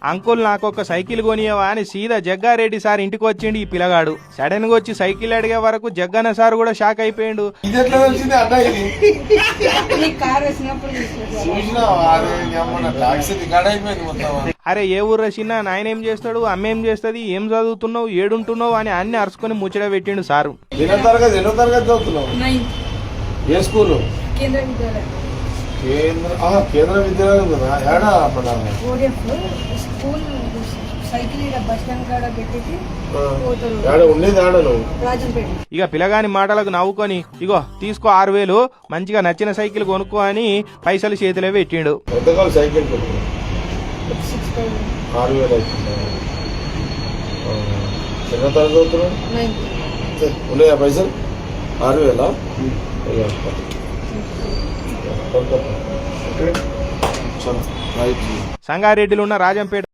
Uncle నాకొక cycle కొనియవా అని సీదా జగ్గారెడ్డి సార్ ఇంటికి వచ్చిండు ఈ పిల్లగాడు. సడన్ గా వచ్చి సైకిల్ అడిగే వరకు జగ్గన్న సార్ కూడా షాక్ అయిపోయిండు. అరే ఏ ఊర్రా చిన్న, నాయన ఏం చేస్తాడు, అమ్మ ఏం చేస్తుంది, ఏం చదువుతున్నావు, ఏడుంటున్నావు అని అన్ని అరుచుకొని ముచ్చట పెట్టిండు సారు. కేంద్ర విద్యాలయం కదా ఏడా ఇక పిల్లగాని మాటలకు నవ్వుకొని ఇగో తీసుకో 6000 మంచిగా నచ్చిన సైకిల్ కొనుక్కో అని పైసలు చేతిలో పెట్టిండు. సైకిల్ 6000 చిన్న తరగతి ఉన్నాయా పైసలు 6000 సంగారెడ్డిలో ఉన్న రాజంపేట